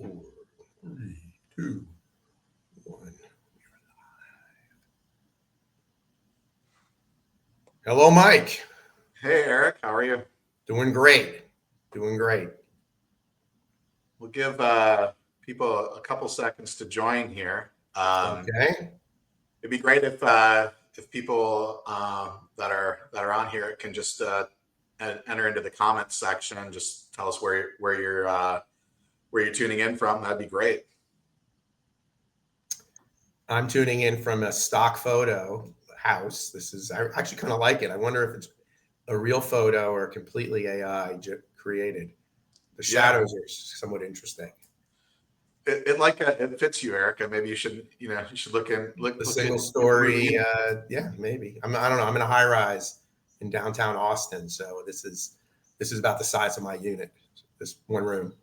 4, 3, 2, 1. Hello, Mike. Hey, Eric. How are you? Doing great. Doing great. We'll give people a couple seconds to join here. Okay. It'd be great if people that are on here can just enter into the comments section and just tell us where you're tuning in from. That'd be great. I'm tuning in from a stock photo house. I actually kind of like it. I wonder if it's a real photo or completely AI created. The shadows are somewhat interesting. It fits you, Eric. Maybe you should look The single story. Yeah, maybe. I don't know. I'm in a high rise in downtown Austin, so this is about the size of my unit. This one room.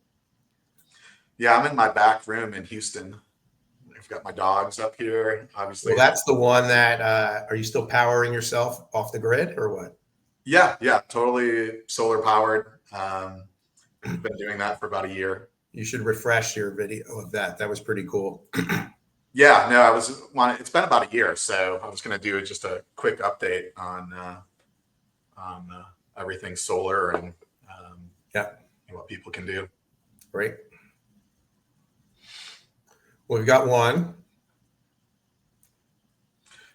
Yeah, I'm in my back room in Houston. I've got my dogs up here, obviously. Well, that's the one that, are you still powering yourself off the grid or what? Yeah, totally solar powered. Been doing that for about a year. You should refresh your video of that. That was pretty cool. Yeah, no, it's been about a year, so I was going to do just a quick update on everything solar and what people can do. Great. Well, we've got one.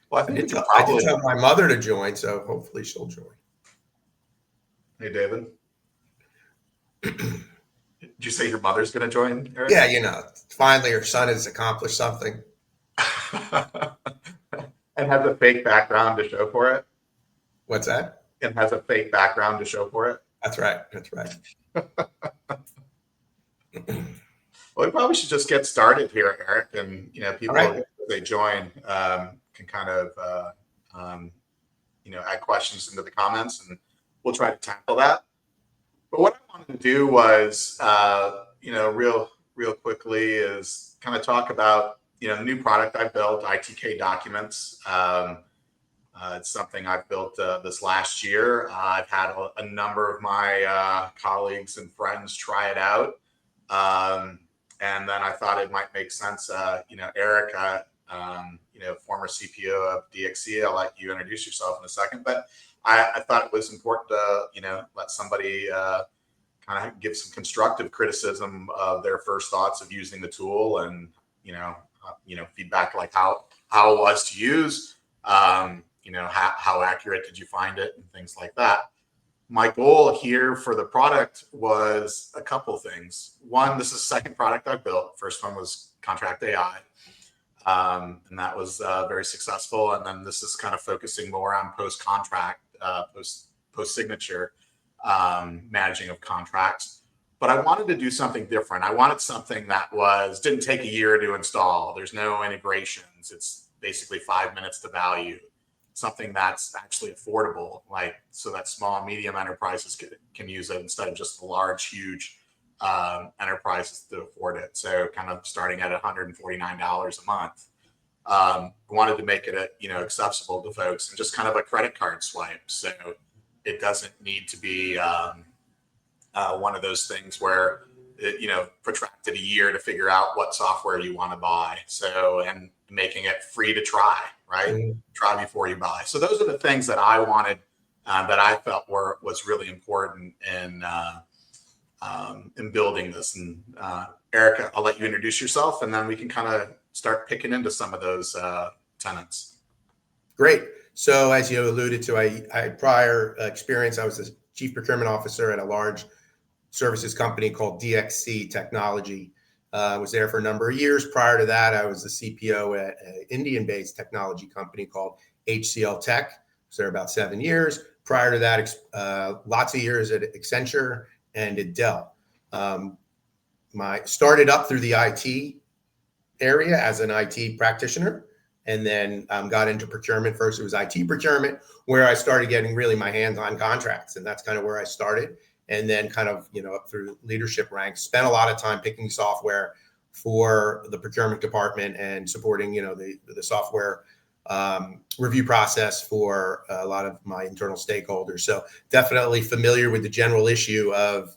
Well, I did tell my mother to join, so hopefully she'll join. Hey, David. Did you say your mother's going to join, Eric? Yeah, finally her son has accomplished something. And has a fake background to show for it. What's that? And has a fake background to show for it. That's right. Well, we probably should just get started here, Eric, and people as they join can kind of add questions into the comments, and we'll try to tackle that. But what I wanted to do was, real quickly, is kind of talk about the new product I built, ITKDocuments. It's something I've built this last year. I've had a number of my colleagues and friends try it out. And then I thought it might make sense. Eric, former CPO of DXC, I'll let you introduce yourself in a second. But I thought it was important to, let somebody kind of give some constructive criticism of their first thoughts of using the tool, and feedback like how it was to use. How accurate did you find it, and things like that. My goal here for the product was a couple things. One, this is the second product I built. First one was Contract AI, and that was very successful. And then this is kind of focusing more on post-contract, post-signature managing of contracts. But I wanted to do something different. I wanted something that didn't take a year to install. There's no integrations. It's basically 5 minutes to value. Something that's actually affordable, so that small and medium enterprises can use it instead of just the large, huge enterprises to afford it. So kind of starting at $149 a month. Wanted to make it accessible to folks, and just kind of a credit card swipe. So it doesn't need to be one of those things where it, protracted a year to figure out what software you want to buy. So, and making it free to try, right? Mm-hmm. Try before you buy. So those are the things that I wanted, that I felt was really important in building this. And Erica, I'll let you introduce yourself, and then we can kind of start picking into some of those tenants. Great. So as you alluded to, I prior experience, I was the chief procurement officer at a large services company called DXC Technology. I was there for a number of years. Prior to that, I was the CPO at an Indian-based technology company called HCL Tech. I was there about 7 years. Prior to that, lots of years at Accenture and at Dell. Started up through the IT area as an IT practitioner, and then got into procurement. First, it was IT procurement, where I started getting really my hands on contracts, and that's kind of where I started. And then kind of, up through leadership ranks, spent a lot of time picking software for the procurement department and supporting, the software review process for a lot of my internal stakeholders. So definitely familiar with the general issue of,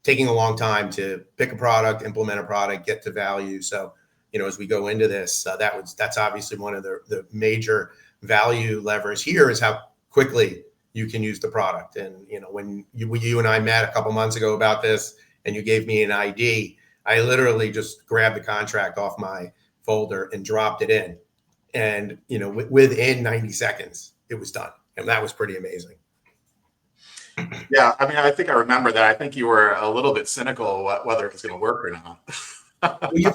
taking a long time to pick a product, implement a product, get to value. So, as we go into this, that's obviously one of the major value levers here is how quickly you can use the product. And, when you and I met a couple months ago about this and you gave me an ID, I literally just grabbed the contract off my folder and dropped it in. And, within 90 seconds, it was done. And that was pretty amazing. Yeah, I mean, I think I remember that. I think you were a little bit cynical whether it was going to work or not.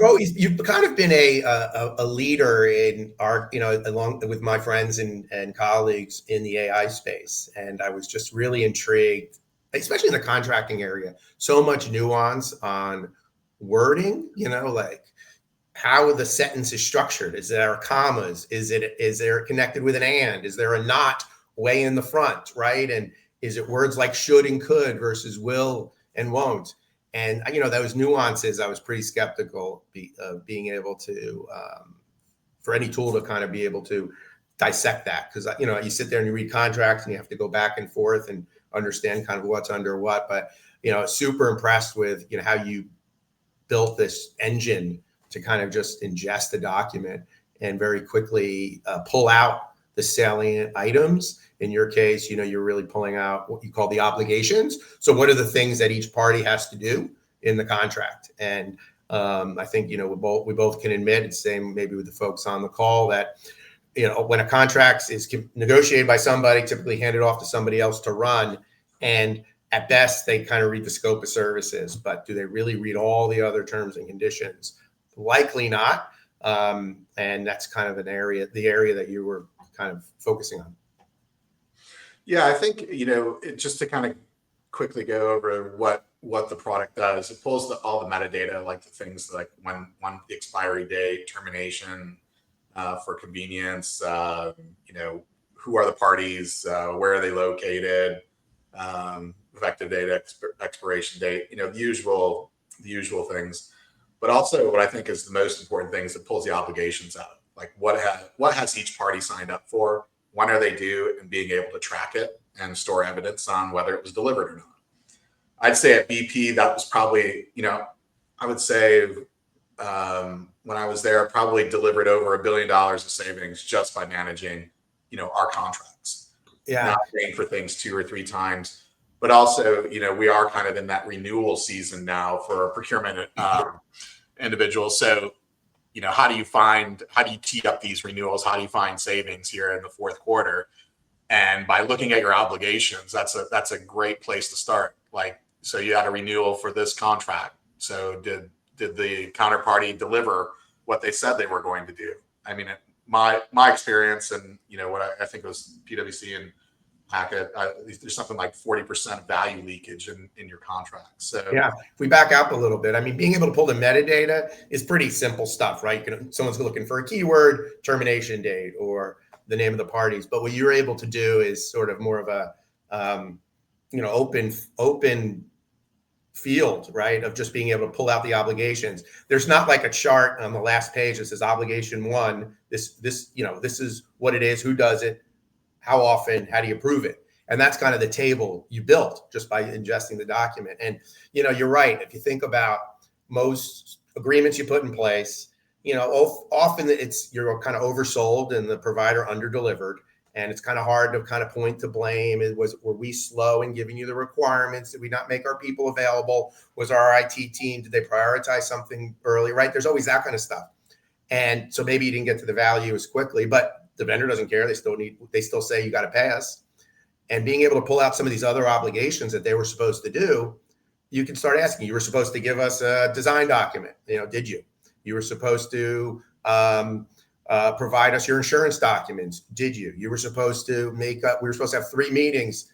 Well, you've kind of been a leader in our, along with my friends and colleagues in the AI space. And I was just really intrigued, especially in the contracting area, so much nuance on wording, like how the sentence is structured. Is there commas? Is there connected with an and? Is there a not way in the front, right? And is it words like should and could versus will and won't? And, those nuances, I was pretty skeptical of being able to, for any tool to kind of be able to dissect that. Because, you sit there and you read contracts and you have to go back and forth and understand kind of what's under what. But, super impressed with, how you built this engine to kind of just ingest the document and very quickly pull out the salient items. In your case, you're really pulling out what you call the obligations. So what are the things that each party has to do in the contract? And I think, we both can admit, it's the same maybe with the folks on the call, that, when a contract is negotiated by somebody, typically handed off to somebody else to run. And at best, they kind of read the scope of services, but do they really read all the other terms and conditions? Likely not. And that's kind of the area that you were kind of focusing on. Yeah, I think, just to kind of quickly go over what the product does, it pulls all the metadata, like the things like when the expiry date, termination, for convenience, who are the parties, where are they located, effective date, expiration date, the usual things. But also what I think is the most important thing is it pulls the obligations out. Like what has each party signed up for? When are they due, and being able to track it and store evidence on whether it was delivered or not. I'd say at BP, that was probably, I would say when I was there, probably delivered over $1 billion of savings just by managing, our contracts. Yeah. Not paying for things 2 or 3 times. But also, we are kind of in that renewal season now for procurement individuals. So, how do you tee up these renewals? How do you find savings here in the fourth quarter? And by looking at your obligations, that's a great place to start. Like, so you had a renewal for this contract. So did the counterparty deliver what they said they were going to do? I mean, my experience, and what I think it was PwC and Hackett, there's something like 40% value leakage in your contract. So yeah, if we back up a little bit, I mean, being able to pull the metadata is pretty simple stuff, right? Someone's looking for a keyword, termination date, or the name of the parties. But what you're able to do is sort of more of a open field, right? Of just being able to pull out the obligations. There's not like a chart on the last page that says obligation 1. This is what it is, who does it, how often, how do you prove it? And that's kind of the table you built just by ingesting the document. And, you're right. If you think about most agreements you put in place, often you're kind of oversold and the provider underdelivered. And it's kind of hard to kind of point to blame. Were we slow in giving you the requirements? Did we not make our people available? Was our IT team, did they prioritize something early, right? There's always that kind of stuff. And so maybe you didn't get to the value as quickly, but the vendor doesn't care. They still say you got to pay us. And being able to pull out some of these other obligations that they were supposed to do, you can start asking. You were supposed to give us a design document. Did you? You were supposed to provide us your insurance documents. Did you? You were supposed to we were supposed to have 3 meetings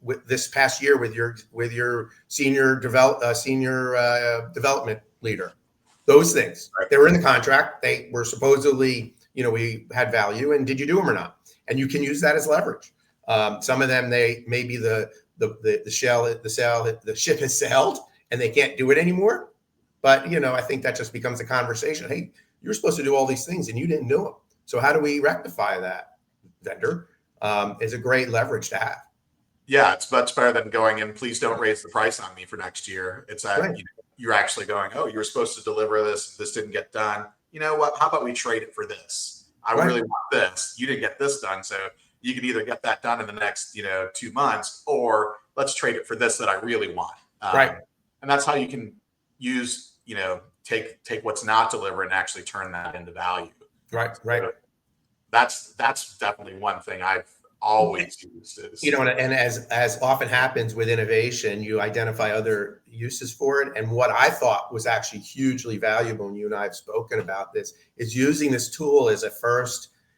with this past year with your senior development leader. Those things, they were in the contract. They were supposedly, we had value, and did you do them or not? And you can use that as leverage. Some of them, maybe the ship has sailed and they can't do it anymore. But, I think that just becomes a conversation. Hey, you were supposed to do all these things and you didn't do them. So how do we rectify that? Vendor is a great leverage to have. Yeah, it's much better than going in, please don't raise the price on me for next year. It's that Right. you're actually going, oh, you were supposed to deliver this. This didn't get done. You know what? How about we trade it for this? I Right. really want this. You didn't get this done. So you can either get that done in the next, 2 months, or let's trade it for this that I really want. Right. And that's how you can use, take what's not delivered and actually turn that into value. Right. Right. So that's definitely one thing I've always used is, And as often happens with innovation, you identify other uses for it. And what I thought was actually hugely valuable, and you and I have spoken about this, is using this tool as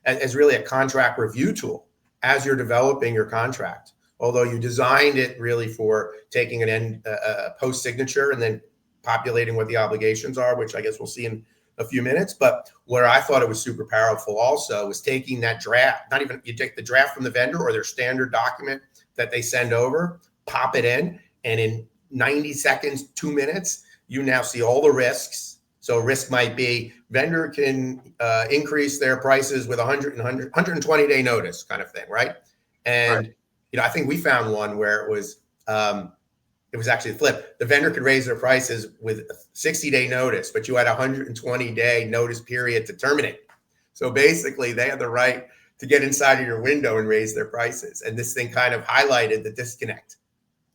as really a contract review tool as you're developing your contract. Although you designed it really for taking a post signature and then populating what the obligations are, which I guess we'll see in a few minutes. But where I thought it was super powerful also was taking that draft, not even, you take the draft from the vendor or their standard document that they send over, pop it in, and in 90 seconds, 2 minutes, you now see all the risks. So risk might be vendor can increase their prices with 120-day notice kind of thing, right? And right. I think we found one where it was actually the flip. The vendor could raise their prices with a 60-day notice, but you had a 120-day notice period to terminate. So basically, they had the right to get inside of your window and raise their prices. And this thing kind of highlighted the disconnect.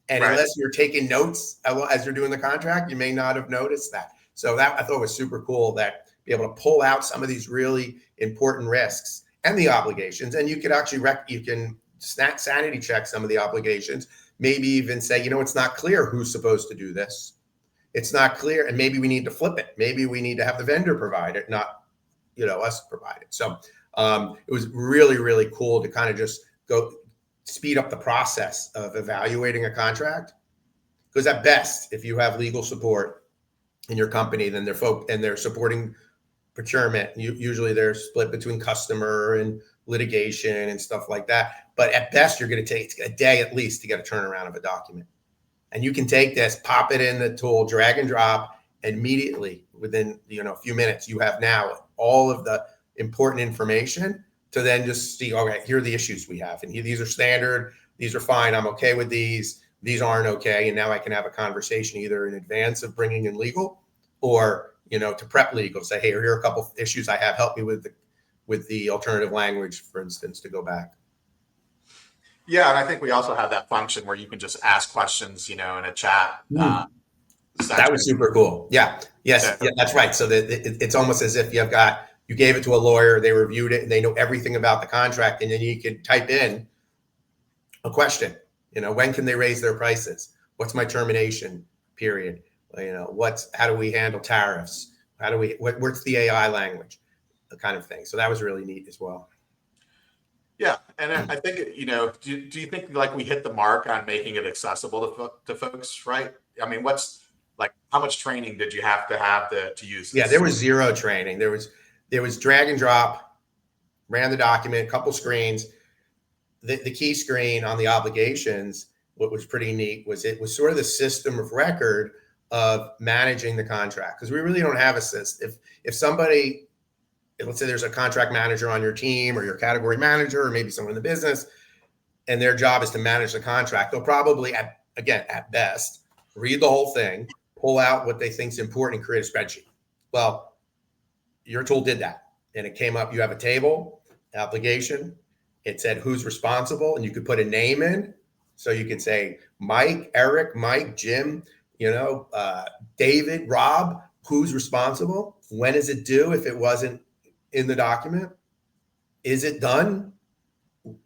And Right. unless you're taking notes as you're doing the contract, you may not have noticed that. So that I thought was super cool, that be able to pull out some of these really important risks and the obligations. And you could actually you can sanity check some of the obligations. Maybe even say, it's not clear who's supposed to do this. It's not clear. And maybe we need to flip it. Maybe we need to have the vendor provide it, not, us provide it. So it was really, really cool to kind of just go speed up the process of evaluating a contract. Because at best, if you have legal support in your company, then they're supporting procurement. Usually they're split between customer and litigation and stuff like that. But at best, you're going to take a day at least to get a turnaround of a document. And you can take this, pop it in the tool, drag and drop, and immediately within a few minutes, you have now all of the important information to then just see, okay, here are the issues we have. And these are standard, these are fine, I'm okay with these aren't okay. And now I can have a conversation either in advance of bringing in legal or, to prep legal, say, hey, here are a couple issues I have, help me with the alternative language, for instance, to go back. Yeah, and I think we also have that function where you can just ask questions, in a chat. That was super cool. Yeah. Yes. Yeah, that's right. So it's almost as if you gave it to a lawyer, they reviewed it, and they know everything about the contract, and then you could type in a question. When can they raise their prices? What's my termination period? How do we handle tariffs? What's the AI language? The kind of thing. So that was really neat as well. Yeah, and I think do you think like we hit the mark on making it accessible to folks, right? I mean, how much training did you have to use this? Yeah, there was zero training. There was drag and drop, ran the document, couple screens. The key screen on the obligations, what was pretty neat was it was sort of the system of record of managing the contract, because we really don't have a system. If somebody, let's say there's a contract manager on your team or your category manager or maybe someone in the business, and their job is to manage the contract, they'll probably, at best, read the whole thing, pull out what they think is important, and create a spreadsheet. Well, your tool did that. And it came up, you have a table, obligation. It said who's responsible, and you could put a name in. So you could say Mike, Eric, Mike, Jim, David, Rob, who's responsible? When is it due if it wasn't in the document? Is it done?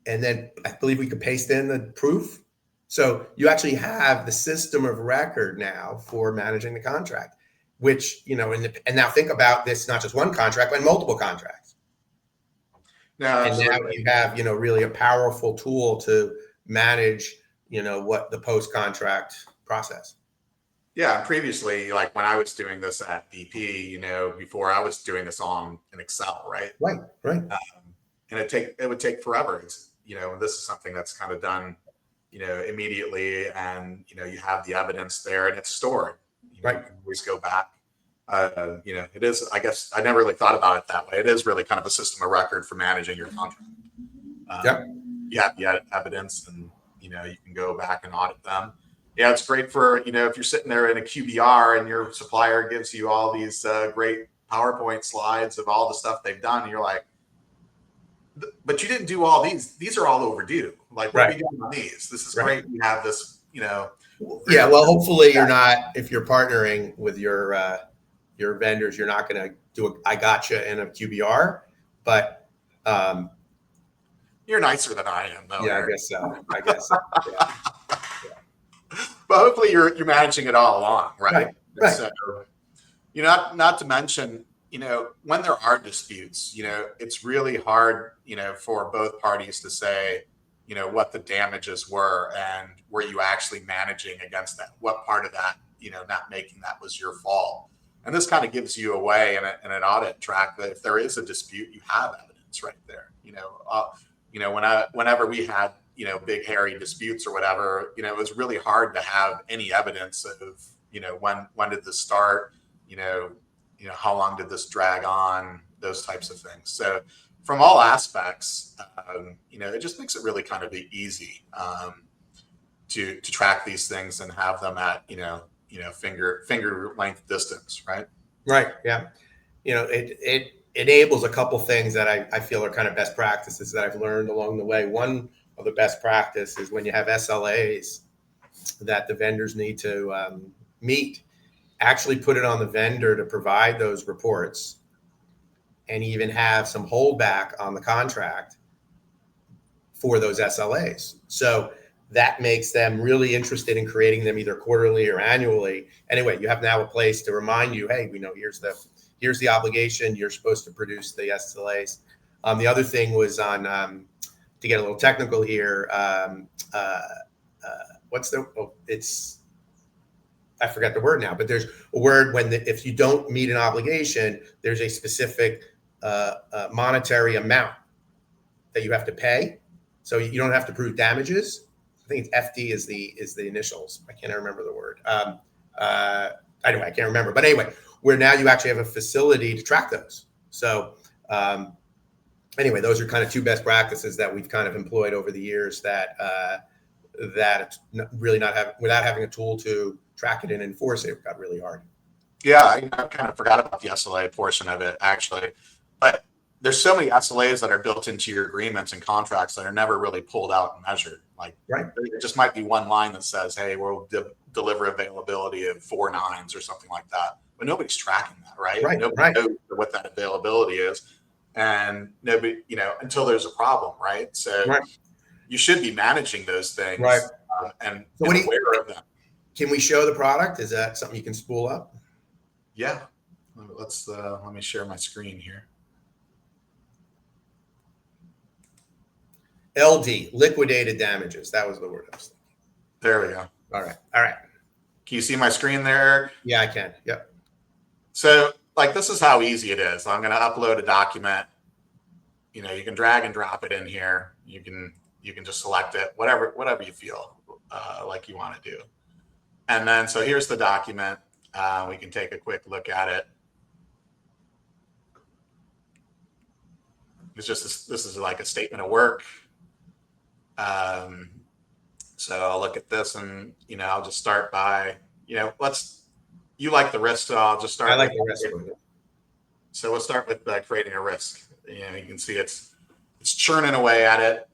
And then I believe we could paste in the proof. So you actually have the system of record now for managing the contract, which, and now think about this, not just one contract, but multiple contracts. No, and now you have, really a powerful tool to manage, what the post-contract process. Yeah, previously, like when I was doing this at BP, before I was doing this in Excel, right? Right. And it would take forever. It's, this is something that's kind of done, immediately, and you have the evidence there and it's stored. Right. You can always go back. It is. I guess I never really thought about it that way. It is really kind of a system of record for managing your contract. Yeah, evidence, and you can go back and audit them. Yeah, it's great for, if you're sitting there in a QBR and your supplier gives you all these great PowerPoint slides of all the stuff they've done. And you're like, but you didn't do all these. These are all overdue. Like, what are we doing on these? This is great. We have this, Yeah. Well, hopefully you're not, if you're partnering with your vendors, you're not going to do I gotcha in a QBR, but you're nicer than I am, though. Yeah, Eric. I guess so. Yeah. But hopefully you're managing it all along, right? Right. So, not to mention, when there are disputes, it's really hard, for both parties to say, what the damages were and were you actually managing against that? What part of that, not making that was your fault? And this kind of gives you a way in an audit track that if there is a dispute, you have evidence right there. Whenever we had, big hairy disputes or whatever, it was really hard to have any evidence of, when did this start? How long did this drag on? Those types of things. So from all aspects, it just makes it really kind of easy to track these things and have them at, finger length distance, right? Right. Yeah. It enables a couple things that I feel are kind of best practices that I've learned along the way. One of the best practices is when you have SLAs that the vendors need to meet, actually put it on the vendor to provide those reports and even have some holdback on the contract for those SLAs. So that makes them really interested in creating them either quarterly or annually. Anyway, you have now a place to remind you, hey, here's the obligation. You're supposed to produce the SLAs. The other thing was on, to get a little technical here, I forgot the word now, but there's a word if you don't meet an obligation, there's a specific monetary amount that you have to pay. So you don't have to prove damages. I think it's FD is the initials. I can't remember the word. Anyway, I can't remember. But anyway, where now you actually have a facility to track those. So anyway, those are kind of two best practices that we've kind of employed over the years that really without having a tool to track it and enforce it got really hard. Yeah, I kind of forgot about the SLA portion of it, actually. But there's so many SLAs that are built into your agreements and contracts that are never really pulled out and measured. Like, it just might be one line that says, hey, we'll deliver availability of 4 nines or something like that. But nobody's tracking that, right? Nobody knows what that availability is. And nobody, until there's a problem, right? So you should be managing those things and aware of them. Can we show the product? Is that something you can spool up? Yeah. Let me share my screen here. LD, liquidated damages. That was the word I was thinking. There we go. All right. Can you see my screen there? Yeah, I can. Yep. So this is how easy it is. I'm going to upload a document. You can drag and drop it in here. You can just select it, whatever you feel like you want to do. And then, so here's the document. We can take a quick look at it. It's just, this is like a statement of work. So I'll look at this and, I'll just start by, you like the risk, so I'll just start. I like the risk. So we'll start with creating a risk. You can see it's churning away at it.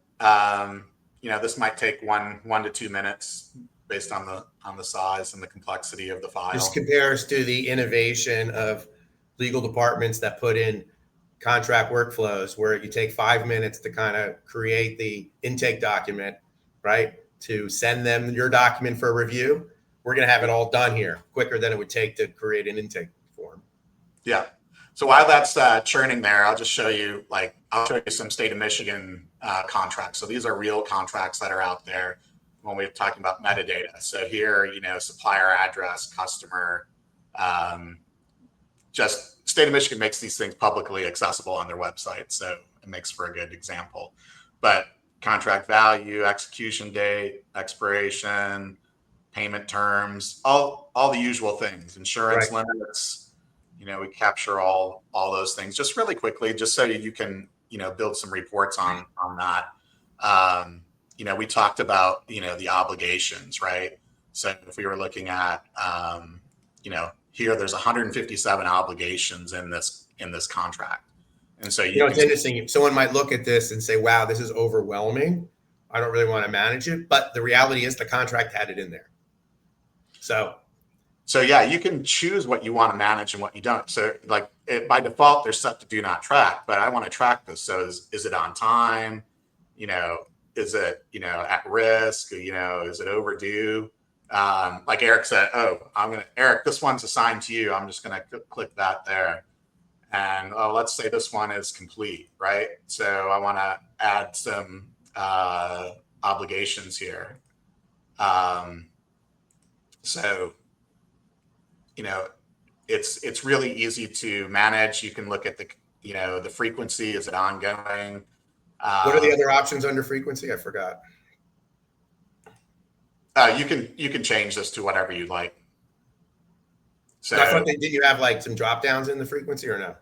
This might take one to 2 minutes based on the size and the complexity of the file. This compares to the innovation of legal departments that put in contract workflows where you take 5 minutes to kind of create the intake document, right? To send them your document for review. We're going to have it all done here quicker than it would take to create an intake form. Yeah. So while that's churning there, I'll just show you, I'll show you some state of Michigan contracts. So these are real contracts that are out there when we're talking about metadata. So here, supplier address, customer, just state of Michigan makes these things publicly accessible on their website. So it makes for a good example. But contract value, execution date, expiration, payment terms, all the usual things, insurance limits. We capture all those things just really quickly, just so you can, build some reports on that. we talked about, the obligations, right? So if we were looking at, here, there's 157 obligations in this contract. And so It's interesting. Someone might look at this and say, wow, this is overwhelming. I don't really want to manage it. But the reality is the contract had it in there. So yeah, you can choose what you want to manage and what you don't. So like by default, there's set to do not track, but I want to track this. So is it on time? Is it, at risk? Is it overdue? Like Eric said, Eric, this one's assigned to you. I'm just going to click that there. And let's say this one is complete, right? So I want to add some obligations here. So it's really easy to manage. You can look at the frequency. Is it ongoing? What are the other options under frequency? I forgot. You can change this to whatever you'd like. So I thought did you have like some drop downs in the frequency or no?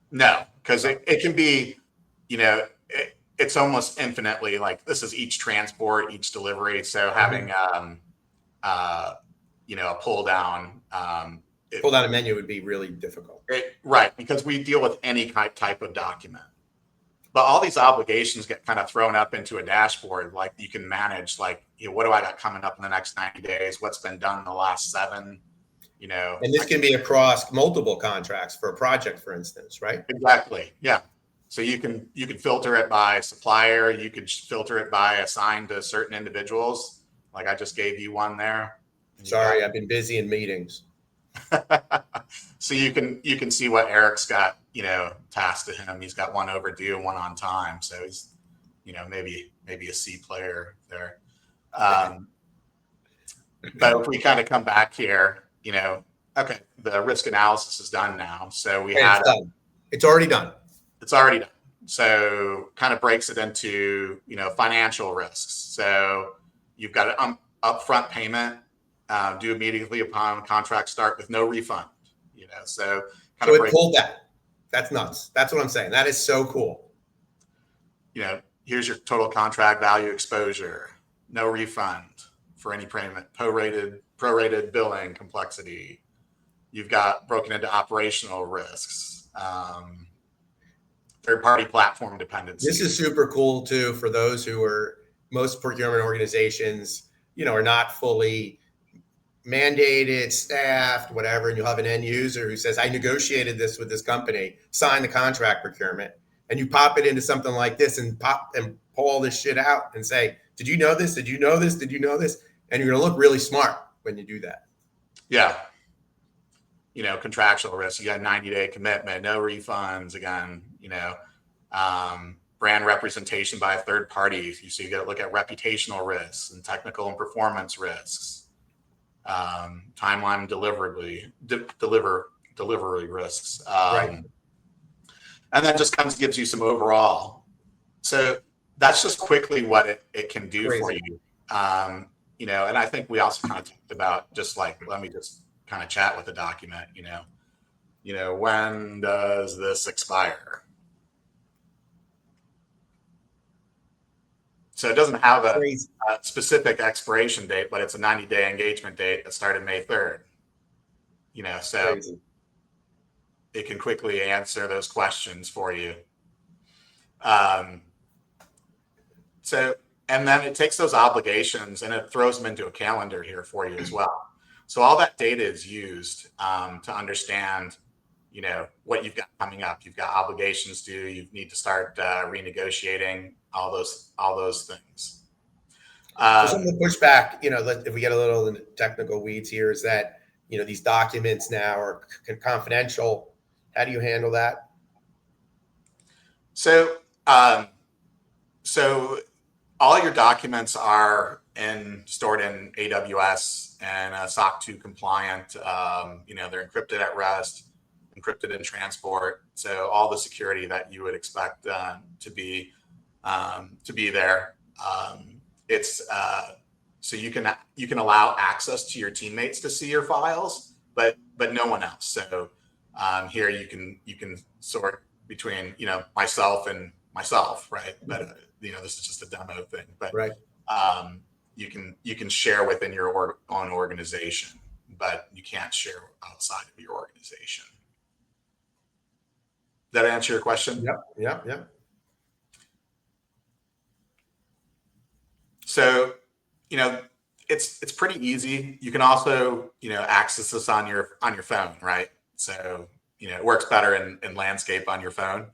No, because it can be, it's almost infinitely, like this is each transport, each delivery. So having a pull down a menu would be really difficult. Right, because we deal with any type of document. But all these obligations get kind of thrown up into a dashboard. Like you can manage, like, what do I got coming up in the next 90 days? What's been done in the last 7? And this can be across multiple contracts for a project, for instance, right? Exactly. Yeah. So you can filter it by supplier. You could filter it by assigned to certain individuals. Like I just gave you one there. Sorry, I've been busy in meetings. So you can see what Eric's got, tasked to him. He's got one overdue and one on time. So he's, maybe a C player there. But if we kind of come back here, okay, the risk analysis is done now. So it's already done. It's already done. So kind of breaks it into, financial risks. So you've got an upfront payment due immediately upon contract start with no refund, so it pulled that. That's nuts. That's what I'm saying. That is so cool. Here's your total contract value exposure, no refund for any payment, prorated billing complexity. You've got broken into operational risks, third-party platform dependency. This is super cool too for those who are, most procurement organizations, are not fully mandated, staffed, whatever, and you'll have an end user who says, I negotiated this with this company, sign the contract procurement, and you pop it into something like this and pull all this shit out and say, did you know this? Did you know this? Did you know this? And you're going to look really smart when you do that. Yeah. Contractual risk, you got a 90-day commitment, no refunds again, brand representation by a third party. So you got to look at reputational risks and technical and performance risks. Timeline and delivery risks. Right. And then just gives you some overall. So that's just quickly what it can do for you. And I think we also kind of talked about just like, let me just kind of chat with the document, when does this expire? So it doesn't have a specific expiration date, but it's a 90-day engagement date that started May 3rd. So crazy. It can quickly answer those questions for you. And then it takes those obligations and it throws them into a calendar here for you as well. So all that data is used to understand, what you've got coming up. You've got obligations due. You need to start renegotiating all those things. So something to push back, if we get a little in the technical weeds here, is that, these documents now are confidential. How do you handle that? So all your documents are stored in AWS and SOC 2 compliant. They're encrypted at rest, encrypted in transport. So all the security that you would expect to be there. So you can allow access to your teammates to see your files, but no one else. So here you can sort between myself and myself, right? But this is just a demo thing. But right. you can share within your own organization, but you can't share outside of your organization. Did that answer your question? Yep. So, it's pretty easy. You can also, access this on your phone, right? So, it works better in landscape on your phone.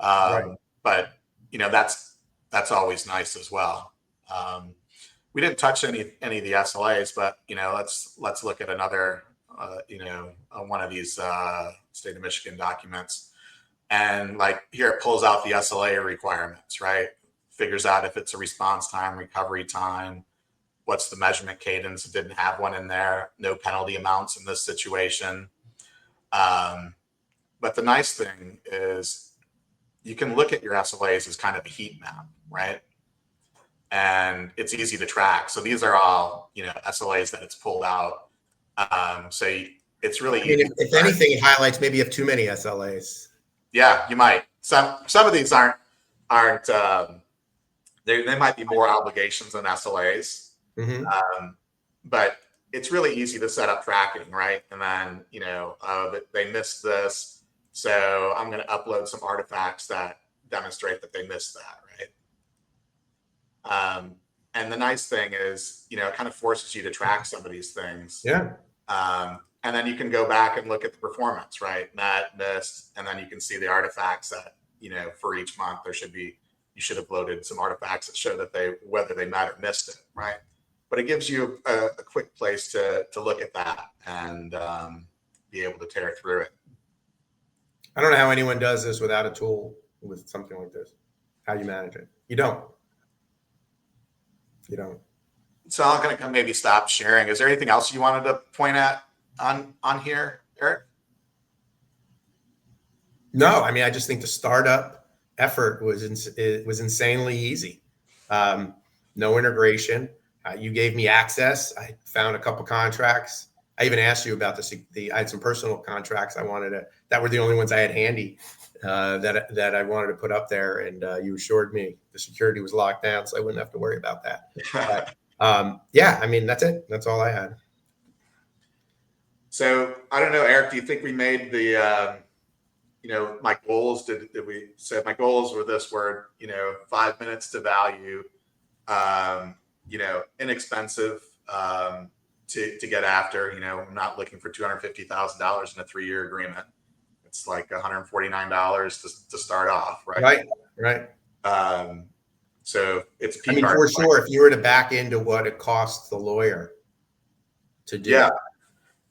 Right. But that's always nice as well. We didn't touch any of the SLAs, but let's look at another one of these state of Michigan documents, and like here it pulls out the SLA requirements, right? Figures out if it's a response time, recovery time, what's the measurement cadence. It didn't have one in there. No penalty amounts in this situation. But the nice thing is you can look at your SLAs as kind of a heat map, right? And it's easy to track. So these are all, SLAs that it's pulled out. So it's really easy. If anything, it highlights maybe you have too many SLAs. Yeah, you might. Some of these aren't they might be more obligations than SLAs. Mm-hmm. But it's really easy to set up tracking, right? And then, they missed this. So I'm going to upload some artifacts that demonstrate that they missed that, right? And the nice thing is, it kind of forces you to track some of these things. Yeah. And then you can go back and look at the performance, right? Met, missed, and then you can see the artifacts that, for each month you should have loaded some artifacts that show that whether they met or missed it, right? But it gives you a quick place to look at that and be able to tear through it. I don't know how anyone does this without a tool with something like this. How you manage it? You don't. So I'm going to maybe stop sharing. Is there anything else you wanted to point at on here, Eric? No, I just think the startup effort was insanely easy. No integration. You gave me access. I found a couple contracts. I even asked you about I had some personal contracts that were the only ones I had handy that I wanted to put up there. And you assured me the security was locked down, so I wouldn't have to worry about that. But, that's it. That's all I had. So I don't know, Eric, do you think we made the, my goals, did we say my goals were 5 minutes to value, inexpensive to get after. I'm not looking for $250,000 in a 3-year agreement. It's like $149 to start off, right? Right. So it's for sure. If you were to back into what it costs the lawyer to do, yeah.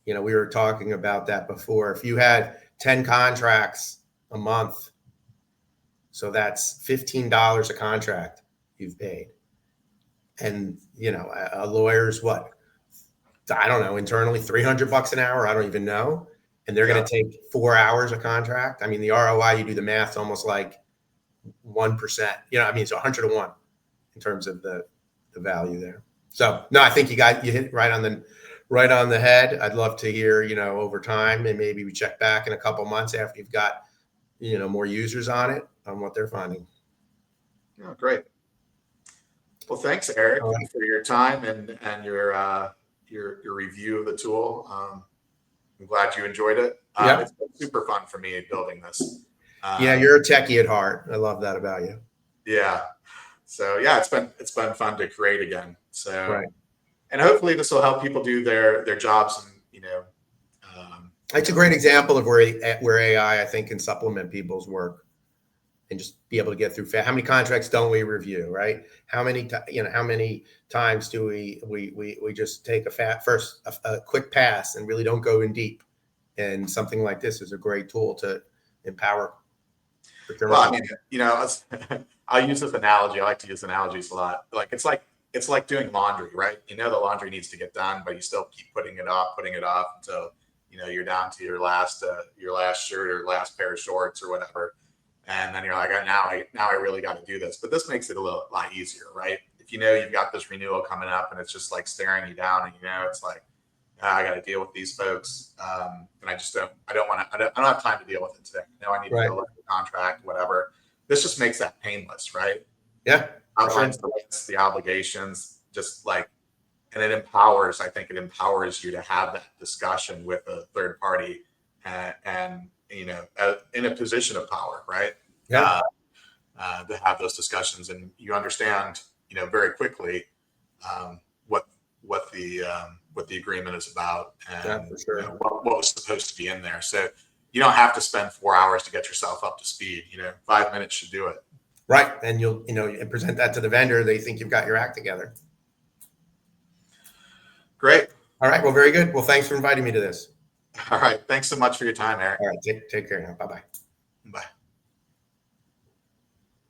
We were talking about that before. If you had 10 contracts a month, so that's $15 a contract you've paid. And, a lawyer's what? I don't know, internally $300 an hour. I don't even know. And they're going to take 4 hours a contract. The ROI, you do the math, it's almost like 1%. It's 100 to 1 in terms of the value there. So no, I think you hit right on the head. I'd love to hear, over time, and maybe we check back in a couple months after you've got, more users on it, on what they're finding. Oh, great. Well, thanks, Eric, for your time and your review of the tool. I'm glad you enjoyed it. It's been super fun for me building this. You're a techie at heart. I love that about you. Yeah. So it's been fun to create again. So, right. And hopefully this will help people do their jobs. And, it's a great example of where AI, I think, can supplement people's work and just be able to get through. How many contracts don't we review, right? How many times do we just take a quick pass and really don't go in deep? And something like this is a great tool to empower procurement. Well, I'll use this analogy. I like to use analogies a lot. Like it's like doing laundry, right? The laundry needs to get done, but you still keep putting it off until you're down to your last shirt or last pair of shorts or whatever. And then you're like, now I really got to do this. But this makes it a lot easier, right? If you've got this renewal coming up and it's just like staring you down, and it's like, I got to deal with these folks, and I don't have time to deal with it today. I need to go look at the contract, whatever. This just makes that painless, right? Yeah. Outlines the rights, the obligations, just like, and it empowers, I think it empowers you to have that discussion with a third party and in a position of power, right? Yeah. To have those discussions, and you understand, very quickly um, what what the agreement is about, Yeah, and for sure. what was supposed to be in there. So you don't have to spend 4 hours to get yourself up to speed. 5 minutes should do it. Right. And you'll, you present that to the vendor. They think you've got your act together. Great. All right. Well, very good. Well, thanks for inviting me to this. All right. Thanks so much for your time, Eric. All right. Take care now. Bye-bye.